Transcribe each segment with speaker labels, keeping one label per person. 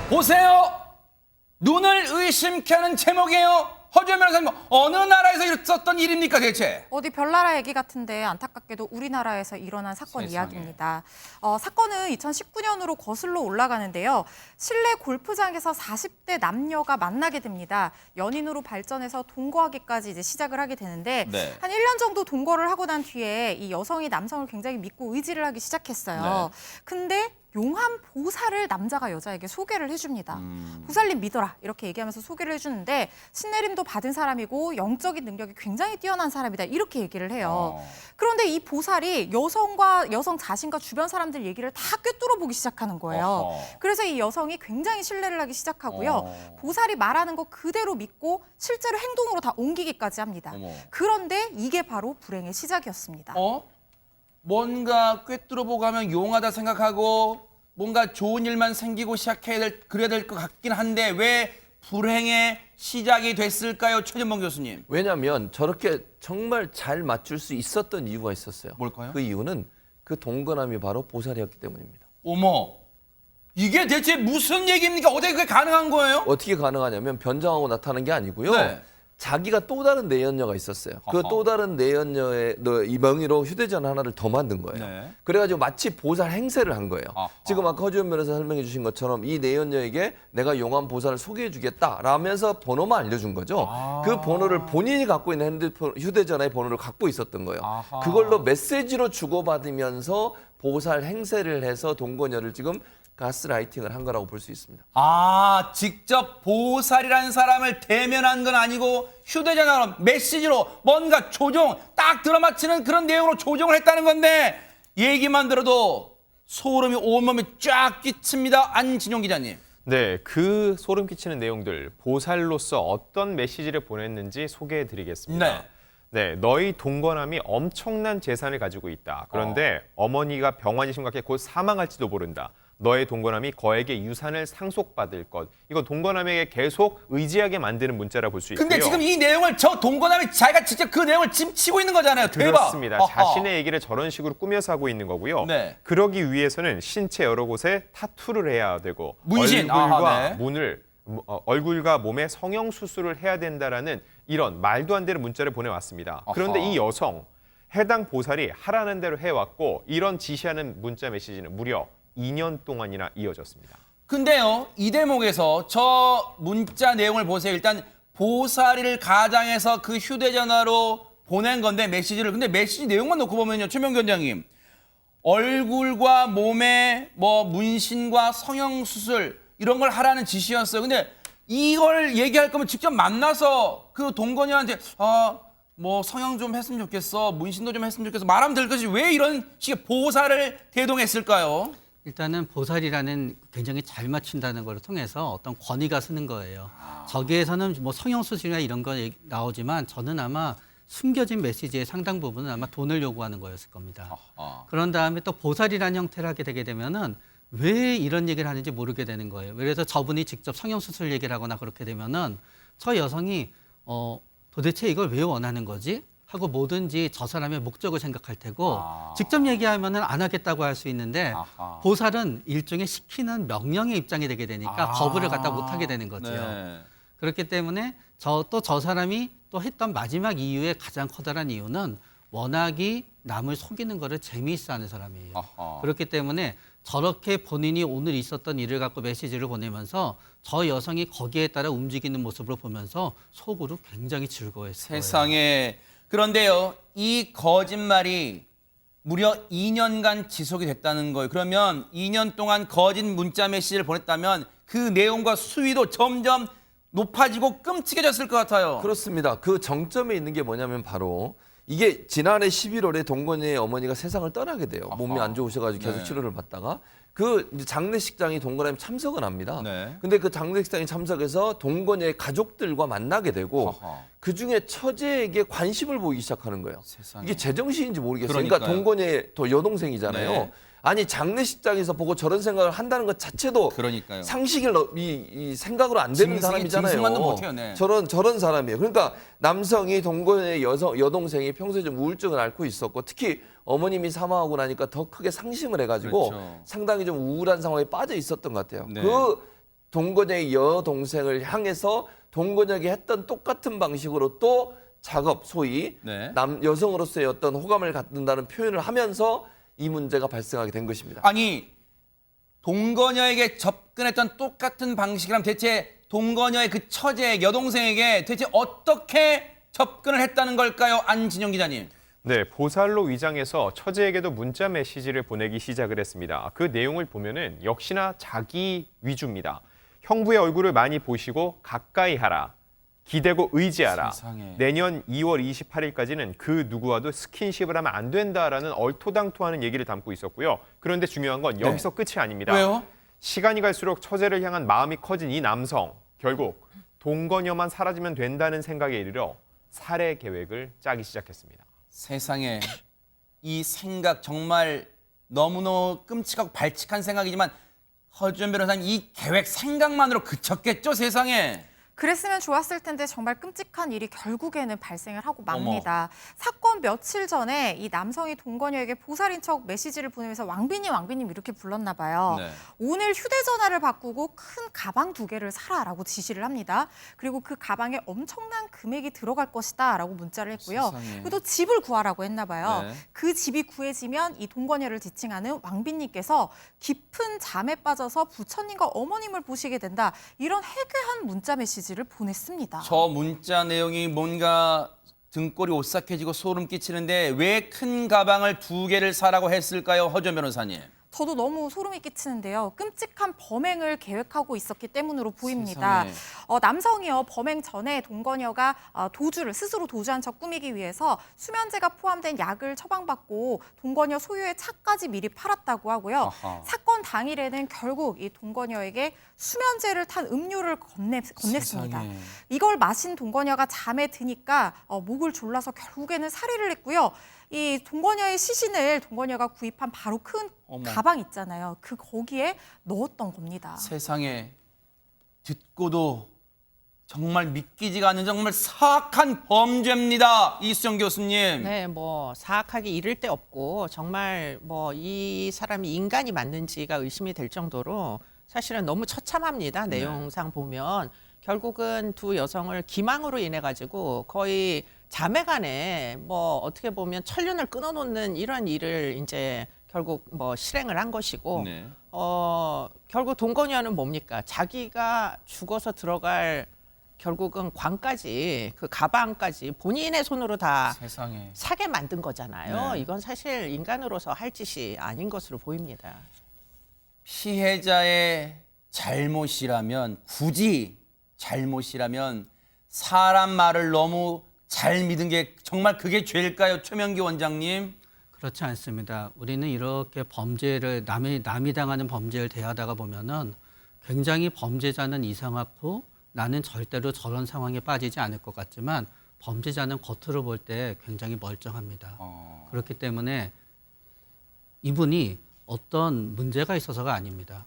Speaker 1: 보세요. 눈을 의심케 하는 제목이에요. 허주현 변호사님, 어느 나라에서 있었던 일입니까 대체?
Speaker 2: 어디 별나라 얘기 같은데 안타깝게도 우리나라에서 일어난 사건
Speaker 1: 세상에.
Speaker 2: 이야기입니다. 사건은 2019년으로 거슬러 올라가는데요. 실내 골프장에서 40대 남녀가 만나게 됩니다. 연인으로 발전해서 동거하기까지 이제 시작을 하게 되는데
Speaker 1: 네.
Speaker 2: 한 1년 정도 동거를 하고 난 뒤에 이 여성이 남성을 굉장히 믿고 의지를 하기 시작했어요. 근데 용한 보살을 남자가 여자에게 소개를 해줍니다. 보살님 믿어라 이렇게 얘기하면서 소개를 해주는데 신내림도 받은 사람이고 영적인 능력이 굉장히 뛰어난 사람이다 이렇게 얘기를 해요. 그런데 이 보살이 여성 자신과 주변 사람들 얘기를 다 꿰뚫어 보기 시작하는 거예요. 그래서 이 여성이 굉장히 신뢰를 하기 시작하고요. 보살이 말하는 거 그대로 믿고 실제로 행동으로 다 옮기기까지 합니다. 그런데 이게 바로 불행의 시작이었습니다.
Speaker 1: 뭔가 꿰뚫어보고 하면 용하다 생각하고 뭔가 좋은 일만 생기고 그래야 될 것 같긴 한데 왜 불행의 시작이 됐을까요? 최전봉 교수님.
Speaker 3: 왜냐하면 저렇게 정말 잘 맞출 수 있었던 이유가 있었어요.
Speaker 1: 뭘까요?
Speaker 3: 그 이유는 그 동거남이 바로 보살이었기 때문입니다.
Speaker 1: 어머, 이게 대체 무슨 얘기입니까? 어떻게 그게 가능한 거예요?
Speaker 3: 어떻게 가능하냐면 변장하고 나타난 게 아니고요.
Speaker 1: 네.
Speaker 3: 자기가 또 다른 내연녀가 있었어요. 그
Speaker 1: 아하.
Speaker 3: 또 다른 내연녀의 이 명의로 휴대전화 하나를 더 만든 거예요.
Speaker 1: 네.
Speaker 3: 그래가지고 마치 보살 행세를 한 거예요.
Speaker 1: 아하.
Speaker 3: 지금 아까 허주현 변호사 설명해 주신 것처럼 이 내연녀에게 내가 용한 보살을 소개해 주겠다 라면서 번호만 알려준 거죠. 그 번호를 본인이 갖고 있는 휴대전화의 번호를 갖고 있었던 거예요.
Speaker 1: 아하.
Speaker 3: 그걸로 메시지로 주고받으면서 보살 행세를 해서 동거녀를 지금 가스라이팅을 한 거라고 볼 수 있습니다.
Speaker 1: 직접 보살이라는 사람을 대면한 건 아니고 휴대전화로 메시지로 뭔가 조종 딱 들어맞히는 그런 내용으로 조종을 했다는 건데 얘기만 들어도 소름이 온몸에 쫙 끼칩니다. 안진용 기자님.
Speaker 4: 네, 그 소름 끼치는 내용들 보살로서 어떤 메시지를 보냈는지 소개해드리겠습니다. 네, 너희 동거남이 엄청난 재산을 가지고 있다. 그런데 어머니가 병환이 심각해 곧 사망할지도 모른다. 너의 동거남이 거액의 유산을 상속받을 것. 이거 동거남에게 계속 의지하게 만드는 문자라 볼 수 있고요.
Speaker 1: 근데 지금 이 내용을 저 동거남이 자기가 직접 그 내용을 짐치고 있는 거잖아요. 대박.
Speaker 4: 그렇습니다. 자신의 얘기를 저런 식으로 꾸며서 하고 있는 거고요.
Speaker 1: 네.
Speaker 4: 그러기 위해서는 신체 여러 곳에 타투를 해야 되고
Speaker 1: 문신.
Speaker 4: 얼굴과 몸에 성형 수술을 해야 된다라는 이런 말도 안 되는 문자를 보내왔습니다. 그런데 이 여성, 해당 보살이 하라는 대로 해왔고 이런 지시하는 문자 메시지는 무려 2년 동안이나 이어졌습니다.
Speaker 1: 근데요, 이 대목에서 저 문자 내용을 보세요. 일단 보살이를 가장해서 그 휴대전화로 보낸 건데 메시지를. 근데 메시지 내용만 놓고 보면요, 최명 위원장님. 얼굴과 몸에 뭐 문신과 성형 수술 이런 걸 하라는 지시였어요. 근데 이걸 얘기할 거면 직접 만나서 그 동거녀한테 뭐 성형 좀 했으면 좋겠어, 문신도 좀 했으면 좋겠어 말하면 될 것이 왜 이런 식의 보살을 대동했을까요?
Speaker 5: 일단은 보살이라는 굉장히 잘 맞춘다는 걸 통해서 어떤 권위가 쓰는 거예요. 저기에서는 뭐 성형수술이나 이런 거 나오지만 저는 아마 숨겨진 메시지의 상당 부분은 아마 돈을 요구하는 거였을 겁니다. 그런 다음에 또 보살이라는 형태를 하게 되게 되면은 왜 이런 얘기를 하는지 모르게 되는 거예요. 그래서 저분이 직접 성형수술 얘기를 하거나 그렇게 되면은 저 여성이 도대체 이걸 왜 원하는 거지? 하고 뭐든지 저 사람의 목적을 생각할 테고 직접 얘기하면은 안 하겠다고 할 수 있는데 보살은 일종의 시키는 명령의 입장이 되게 되니까 거부를 갖다 못 하게 되는 거죠.
Speaker 1: 네.
Speaker 5: 그렇기 때문에 저 사람이 또 했던 마지막 이유의 가장 커다란 이유는 워낙이 남을 속이는 거를 재미있어 하는 사람이에요. 그렇기 때문에 저렇게 본인이 오늘 있었던 일을 갖고 메시지를 보내면서 저 여성이 거기에 따라 움직이는 모습을 보면서 속으로 굉장히 즐거워했어요.
Speaker 1: 세상에. 그런데요, 이 거짓말이 무려 2년간 지속이 됐다는 거예요. 그러면 2년 동안 거짓 문자 메시지를 보냈다면 그 내용과 수위도 점점 높아지고 끔찍해졌을 것 같아요.
Speaker 3: 그렇습니다. 그 정점에 있는 게 뭐냐면 바로 이게 지난해 11월에 동건이의 어머니가 세상을 떠나게 돼요. 몸이 안 좋으셔가지고 계속 치료를 받다가 그 이제 장례식장에 동건남이 참석을 합니다. 근데 그 장례식장에 참석해서 동건이의 가족들과 만나게 되고 그 중에 처제에게 관심을 보이기 시작하는 거예요.
Speaker 1: 세상에.
Speaker 3: 이게 제정신인지 모르겠어요.
Speaker 1: 그러니까요.
Speaker 3: 그러니까 동건이의 또 여동생이잖아요.
Speaker 1: 네.
Speaker 3: 아니 장례식장에서 보고 저런 생각을 한다는 것 자체도
Speaker 1: 그러니까요.
Speaker 3: 상식을 이 생각으로 안 되는 사람이잖아요.
Speaker 1: 짐승만도 못해요. 네.
Speaker 3: 저런 사람이에요. 그러니까 남성이 동거의 여동생이 평소에 좀 우울증을 앓고 있었고 특히 어머님이 사망하고 나니까 더 크게 상심을 해가지고
Speaker 1: 그렇죠.
Speaker 3: 상당히 좀 우울한 상황에 빠져 있었던 것 같아요.
Speaker 1: 네.
Speaker 3: 그 동거녀의 여동생을 향해서 동거녀에게 했던 똑같은 방식으로 또 작업, 소위
Speaker 1: 네.
Speaker 3: 여성으로서의 어떤 호감을 갖는다는 표현을 하면서 이 문제가 발생하게 된 것입니다.
Speaker 1: 아니 동거녀에게 접근했던 똑같은 방식이라면 대체 동거녀의 그 처제 여동생에게 대체 어떻게 접근을 했다는 걸까요? 안진영 기자님.
Speaker 4: 네, 보살로 위장해서 처제에게도 문자 메시지를 보내기 시작을 했습니다. 그 내용을 보면은 역시나 자기 위주입니다. 형부의 얼굴을 많이 보시고 가까이 하라. 기대고 의지하라.
Speaker 1: 세상에.
Speaker 4: 내년 2월 28일까지는 그 누구와도 스킨십을 하면 안 된다라는 얼토당토하는 얘기를 담고 있었고요. 그런데 중요한 건 여기서 끝이 아닙니다.
Speaker 1: 왜요?
Speaker 4: 시간이 갈수록 처제를 향한 마음이 커진 이 남성. 결국 동거녀만 사라지면 된다는 생각에 이르러 살해 계획을 짜기 시작했습니다.
Speaker 1: 세상에 이 생각 정말 너무너무 끔찍하고 발칙한 생각이지만 허주연 변호사님 이 계획 생각만으로 그쳤겠죠 세상에.
Speaker 2: 그랬으면 좋았을 텐데 정말 끔찍한 일이 결국에는 발생을 하고 맙니다. 사건 며칠 전에 이 남성이 동거녀에게 보살인 척 메시지를 보내면서 왕비님 이렇게 불렀나 봐요.
Speaker 1: 네.
Speaker 2: 오늘 휴대전화를 바꾸고 큰 가방 2개를 사라라고 지시를 합니다. 그리고 그 가방에 엄청난 금액이 들어갈 것이다 라고 문자를 했고요.
Speaker 1: 세상에.
Speaker 2: 그리고 또 집을 구하라고 했나 봐요.
Speaker 1: 네.
Speaker 2: 그 집이 구해지면 이 동거녀를 지칭하는 왕비님께서 깊은 잠에 빠져서 부처님과 어머님을 보시게 된다. 이런 해괴한 문자 메시지를 보냈습니다.
Speaker 1: 저 문자 내용이 뭔가 등골이 오싹해지고 소름 끼치는데 왜 큰 가방을 2개를 사라고 했을까요? 허주연 변호사님.
Speaker 2: 저도 너무 소름이 끼치는데요. 끔찍한 범행을 계획하고 있었기 때문으로 보입니다.
Speaker 1: 세상에.
Speaker 2: 남성이요 범행 전에 동거녀가 스스로 도주한 척 꾸미기 위해서 수면제가 포함된 약을 처방받고 동거녀 소유의 차까지 미리 팔았다고 하고요.
Speaker 1: 아하.
Speaker 2: 사건 당일에는 결국 이 동거녀에게 수면제를 탄 음료를 건넸습니다.
Speaker 1: 세상에.
Speaker 2: 이걸 마신 동거녀가 잠에 드니까 목을 졸라서 결국에는 살해를 했고요. 이 동거녀의 시신을 동거녀가 구입한 바로 큰
Speaker 1: 어머.
Speaker 2: 가방 있잖아요. 거기에 넣었던 겁니다.
Speaker 1: 세상에 듣고도 정말 믿기지가 않는 정말 사악한 범죄입니다. 이수정 교수님.
Speaker 6: 네, 사악하게 이를 데 없고 정말 이 사람이 인간이 맞는지가 의심이 될 정도로 사실은 너무 처참합니다. 내용상 보면 결국은 두 여성을 기망으로 인해 가지고 거의 자매간에 어떻게 보면 천륜을 끊어놓는 이런 일을 이제 결국 실행을 한 것이고
Speaker 1: 네.
Speaker 6: 결국 동거녀는 뭡니까? 자기가 죽어서 들어갈 결국은 관까지 그 가방까지 본인의 손으로 다
Speaker 1: 세상에.
Speaker 6: 사게 만든 거잖아요.
Speaker 1: 네.
Speaker 6: 이건 사실 인간으로서 할 짓이 아닌 것으로 보입니다.
Speaker 1: 피해자의 잘못이라면 굳이 잘못이라면 사람 말을 너무 잘 믿은 게 정말 그게 죄일까요? 최명기 원장님.
Speaker 5: 그렇지 않습니다. 우리는 이렇게 범죄를 남이 당하는 범죄를 대하다가 보면은 굉장히 범죄자는 이상하고 나는 절대로 저런 상황에 빠지지 않을 것 같지만 범죄자는 겉으로 볼 때 굉장히 멀쩡합니다. 그렇기 때문에 이분이 어떤 문제가 있어서가 아닙니다.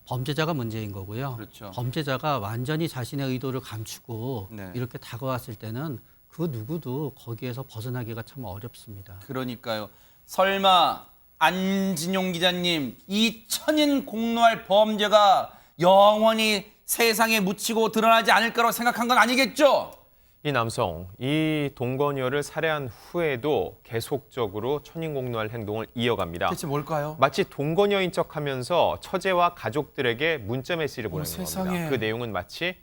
Speaker 5: 범죄자가 문제인 거고요.
Speaker 1: 그렇죠.
Speaker 5: 범죄자가 완전히 자신의 의도를 감추고
Speaker 1: 네.
Speaker 5: 이렇게 다가왔을 때는 그 누구도 거기에서 벗어나기가 참 어렵습니다.
Speaker 1: 그러니까요. 설마 안진용 기자님 이 천인공노할 범죄가 영원히 세상에 묻히고 드러나지 않을 거라고 생각한 건 아니겠죠?
Speaker 4: 이 남성, 이 동거녀를 살해한 후에도 계속적으로 천인공노할 행동을 이어갑니다.
Speaker 1: 대체 뭘까요?
Speaker 4: 마치 동거녀인 척하면서 처제와 가족들에게 문자 메시지를 보내는
Speaker 1: 세상에.
Speaker 4: 겁니다. 그 내용은 마치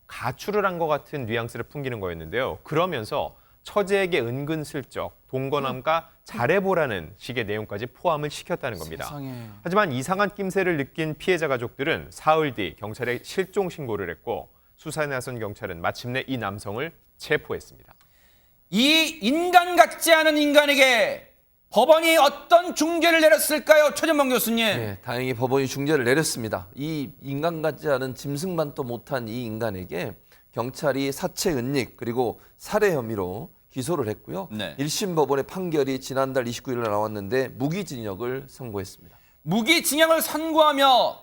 Speaker 4: 가출을 한 것 같은 뉘앙스를 풍기는 거였는데요. 그러면서 처제에게 은근슬쩍 동거남과 잘해보라는 식의 내용까지 포함을 시켰다는 겁니다.
Speaker 1: 세상에.
Speaker 4: 하지만 이상한 낌새를 느낀 피해자 가족들은 사흘 뒤 경찰에 실종 신고를 했고 수사에 나선 경찰은 마침내 이 남성을 체포했습니다.
Speaker 1: 이 인간 같지 않은 인간에게 법원이 어떤 중죄를 내렸을까요? 최전봉 교수님.
Speaker 3: 네, 다행히 법원이 중죄를 내렸습니다. 이 인간 같지 않은 짐승만도 못한 이 인간에게 경찰이 사체 은닉 그리고 살해 혐의로 기소를 했고요.
Speaker 1: 네.
Speaker 3: 1심 법원의 판결이 지난달 29일 날 나왔는데 무기징역을 선고했습니다.
Speaker 1: 무기징역을 선고하며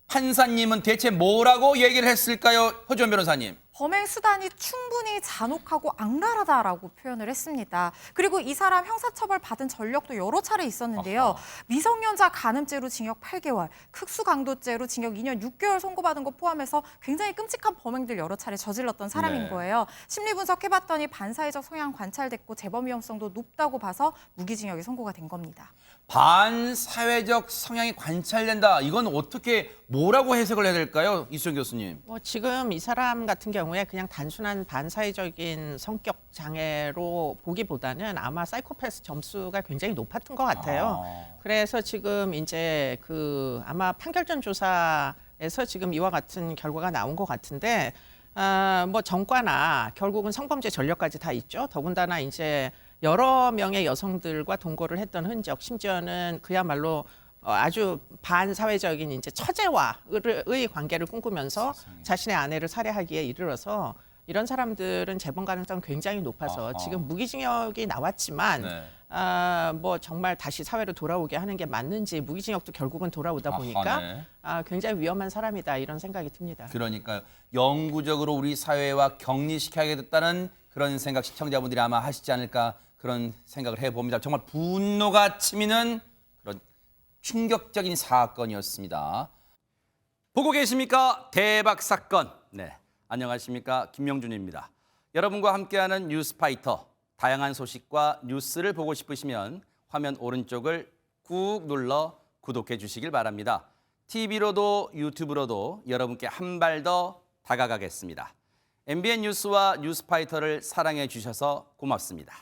Speaker 1: 판사님은 대체 뭐라고 얘기를 했을까요? 허주원 변호사님.
Speaker 2: 범행 수단이 충분히 잔혹하고 악랄하다라고 표현을 했습니다. 그리고 이 사람 형사처벌 받은 전력도 여러 차례 있었는데요. 미성년자 간음죄로 징역 8개월, 특수강도죄로 징역 2년 6개월 선고받은 거 포함해서 굉장히 끔찍한 범행들 여러 차례 저질렀던 사람인
Speaker 1: 네.
Speaker 2: 거예요. 심리 분석해봤더니 반사회적 성향 관찰됐고 재범 위험성도 높다고 봐서 무기징역이 선고가 된 겁니다.
Speaker 1: 반사회적 성향이 관찰된다. 이건 어떻게 뭐라고 해석을 해야 될까요? 이수정 교수님.
Speaker 6: 뭐 지금 이 사람 같은 경우에 그냥 단순한 반사회적인 성격 장애로 보기보다는 아마 사이코패스 점수가 굉장히 높았던 것 같아요. 그래서 지금 이제 그 아마 판결전 조사에서 지금 이와 같은 결과가 나온 것 같은데 뭐 전과나 결국은 성범죄 전력까지 다 있죠. 더군다나 이제 여러 명의 여성들과 동거를 했던 흔적, 심지어는 그야말로 아주 반사회적인 이제 처제와의 관계를 꿈꾸면서 자신의 아내를 살해하기에 이르러서 이런 사람들은 재범 가능성 굉장히 높아서 지금 무기징역이 나왔지만
Speaker 1: 네.
Speaker 6: 뭐 정말 다시 사회로 돌아오게 하는 게 맞는지 무기징역도 결국은 돌아오다 보니까
Speaker 1: 네.
Speaker 6: 굉장히 위험한 사람이다 이런 생각이 듭니다.
Speaker 1: 그러니까요. 영구적으로 우리 사회와 격리시켜야겠다는 그런 생각 시청자분들이 아마 하시지 않을까 그런 생각을 해봅니다. 정말 분노가 치미는 그런 충격적인 사건이었습니다. 보고 계십니까? 대박 사건. 네, 안녕하십니까? 김명준입니다. 여러분과 함께하는 뉴스파이터. 다양한 소식과 뉴스를 보고 싶으시면 화면 오른쪽을 꾹 눌러 구독해 주시길 바랍니다. TV로도 유튜브로도 여러분께 한 발 더 다가가겠습니다. MBN 뉴스와 뉴스파이터를 사랑해 주셔서 고맙습니다.